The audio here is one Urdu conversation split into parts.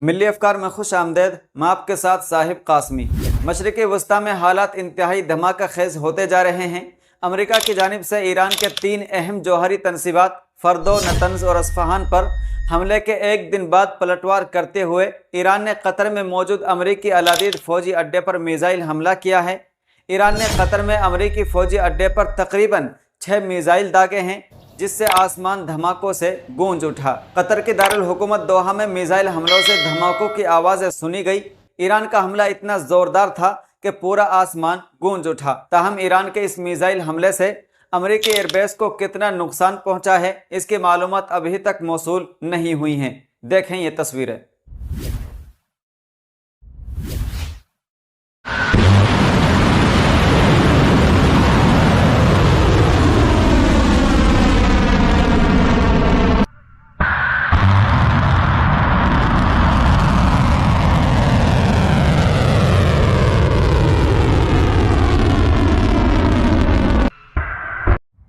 ملی افکار میں خوش آمدید، میں آپ کے ساتھ صاحب قاسمی۔ مشرقی وسطی میں حالات انتہائی دھماکہ خیز ہوتے جا رہے ہیں۔ امریکہ کی جانب سے ایران کے 3 اہم جوہری تنصیبات فردو، نتنز اور اصفہان پر حملے کے ایک دن بعد پلٹوار کرتے ہوئے ایران نے قطر میں موجود امریکی العدید فوجی اڈے پر میزائل حملہ کیا ہے۔ ایران نے قطر میں امریکی فوجی اڈے پر تقریباً 6 میزائل داغے ہیں، جس سے آسمان دھماکوں سے گونج اٹھا۔ قطر کے دارالحکومت دوحہ میں میزائل حملوں سے دھماکوں کی آوازیں سنی گئی۔ ایران کا حملہ اتنا زوردار تھا کہ پورا آسمان گونج اٹھا۔ تاہم ایران کے اس میزائل حملے سے امریکی ایئر بیس کو کتنا نقصان پہنچا ہے، اس کی معلومات ابھی تک موصول نہیں ہوئی ہیں۔ دیکھیں یہ تصویریں۔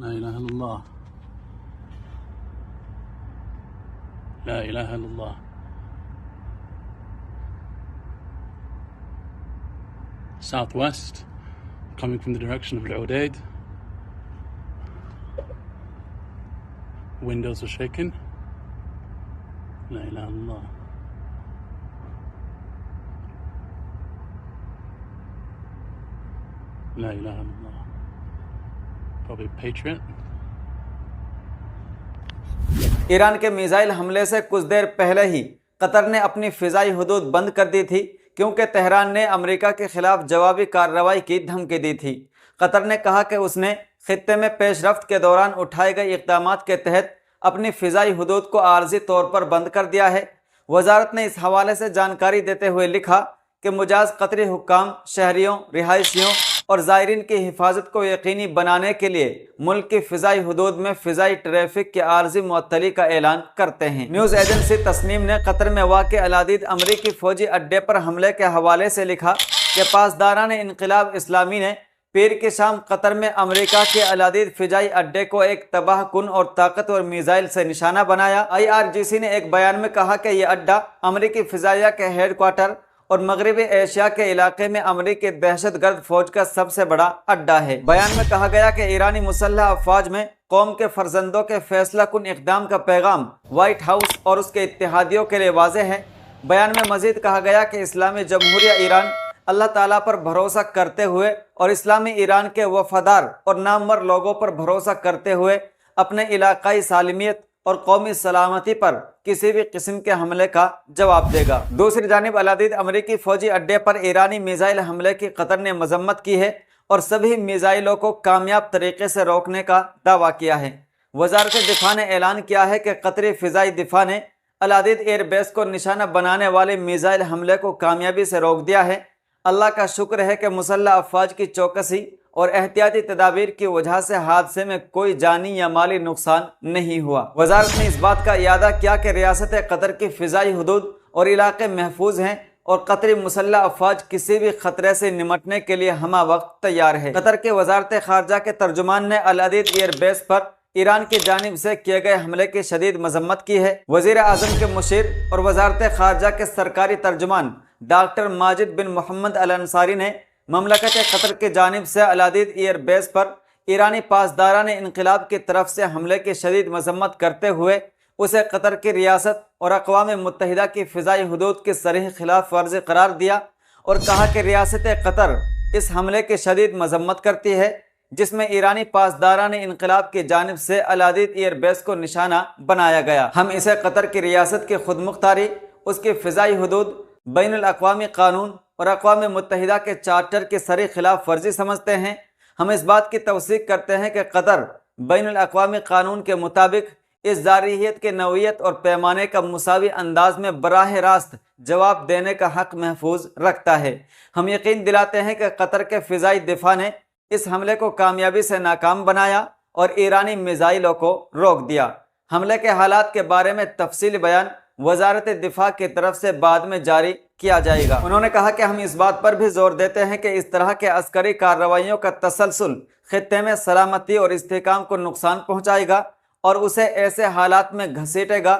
لا إله إلا الله. لا إله إلا الله. Southwest, coming from the direction of Al-Udaid. Windows are shaking. لا إله إلا الله. لا إله إلا الله. Probably Patriot. ایران کے میزائل حملے سے کچھ دیر پہلے ہی قطر نے اپنی فضائی حدود بند کر دی تھی، کیونکہ تہران نے امریکہ کے خلاف جوابی کارروائی کی دھمکی دی تھی۔ قطر نے کہا کہ اس نے خطے میں پیش رفت کے دوران اٹھائے گئے اقدامات کے تحت اپنی فضائی حدود کو عارضی طور پر بند کر دیا ہے۔ وزارت نے اس حوالے سے جانکاری دیتے ہوئے لکھا کہ مجاز قطری حکام شہریوں، رہائشیوں اور زائرین کی حفاظت کو یقینی بنانے کے لیے ملک کی فضائی حدود میں فضائی ٹریفک کی عارضی معطلی کا اعلان کرتے ہیں۔ نیوز ایجنسی تسنیم نے قطر میں واقع العدید امریکی فوجی اڈے پر حملے کے حوالے سے لکھا کہ پاسداران انقلاب اسلامی نے پیر کی شام قطر میں امریکہ کے العدید فضائی اڈے کو ایک تباہ کن اور طاقتور میزائل سے نشانہ بنایا۔ IRGC نے ایک بیان میں کہا کہ یہ اڈا امریکی فضائیہ کے ہیڈ کوارٹر اور مغربی ایشیا کے علاقے میں امریکی دہشت گرد فوج کا سب سے بڑا اڈا ہے۔ بیان میں کہا گیا کہ ایرانی مسلح افواج میں قوم کے فرزندوں کے فیصلہ کن اقدام کا پیغام وائٹ ہاؤس اور اس کے اتحادیوں کے لیے واضح ہے۔ بیان میں مزید کہا گیا کہ اسلامی جمہوریہ ایران اللہ تعالیٰ پر بھروسہ کرتے ہوئے اور اسلامی ایران کے وفادار اور نامور لوگوں پر بھروسہ کرتے ہوئے اپنے علاقائی سالمیت اور قومی سلامتی پر کسی بھی قسم کے حملے کا جواب دے گا۔ دوسری جانب العدید امریکی فوجی اڈے پر ایرانی میزائل حملے کی قطر نے مذمت کی ہے اور سبھی میزائلوں کو کامیاب طریقے سے روکنے کا دعویٰ کیا ہے۔ وزارت دفاع نے اعلان کیا ہے کہ قطری فضائی دفاع نے العدید ایئر بیس کو نشانہ بنانے والے میزائل حملے کو کامیابی سے روک دیا ہے۔ اللہ کا شکر ہے کہ مسلح افواج کی چوکسی اور احتیاطی تدابیر کی وجہ سے حادثے میں کوئی جانی یا مالی نقصان نہیں ہوا۔ وزارت نے اس بات کا اعادہ کیا کہ ریاست قطر کی فضائی حدود اور علاقے محفوظ ہیں اور قطری مسلح افواج کسی بھی خطرے سے نمٹنے کے لیے ہمہ وقت تیار ہے۔ قطر کے وزارت خارجہ کے ترجمان نے العدید ایئر بیس پر ایران کی جانب سے کیے گئے حملے کی شدید مذمت کی ہے۔ وزیر اعظم کے مشیر اور وزارت خارجہ کے سرکاری ترجمان ڈاکٹر ماجد بن محمد الانصاری نے مملکت قطر کی جانب سے العدید ایئر بیس پر ایرانی پاسداران انقلاب کی طرف سے حملے کی شدید مذمت کرتے ہوئے اسے قطر کی ریاست اور اقوام متحدہ کی فضائی حدود کی صریح خلاف ورزی قرار دیا اور کہا کہ ریاست قطر اس حملے کی شدید مذمت کرتی ہے جس میں ایرانی پاسداران انقلاب کی جانب سے العدید ایئر بیس کو نشانہ بنایا گیا۔ ہم اسے قطر کی ریاست کی خود مختاری، اس کی فضائی حدود، بین الاقوامی قانون اور اقوام متحدہ کے چارٹر کی صریح خلاف ورزی سمجھتے ہیں۔ ہم اس بات کی توثیق کرتے ہیں کہ قطر بین الاقوامی قانون کے مطابق اس جارحیت کے نوعیت اور پیمانے کا مساوی انداز میں براہ راست جواب دینے کا حق محفوظ رکھتا ہے۔ ہم یقین دلاتے ہیں کہ قطر کے فضائی دفاع نے اس حملے کو کامیابی سے ناکام بنایا اور ایرانی میزائلوں کو روک دیا۔ حملے کے حالات کے بارے میں تفصیلی بیان وزارت دفاع کی طرف سے بعد میں جاری کیا جائے گا۔ انہوں نے کہا کہ ہم اس بات پر بھی زور دیتے ہیں کہ اس طرح کے عسکری کارروائیوں کا تسلسل خطے میں سلامتی اور استحکام کو نقصان پہنچائے گا اور اسے ایسے حالات میں گھسیٹے گا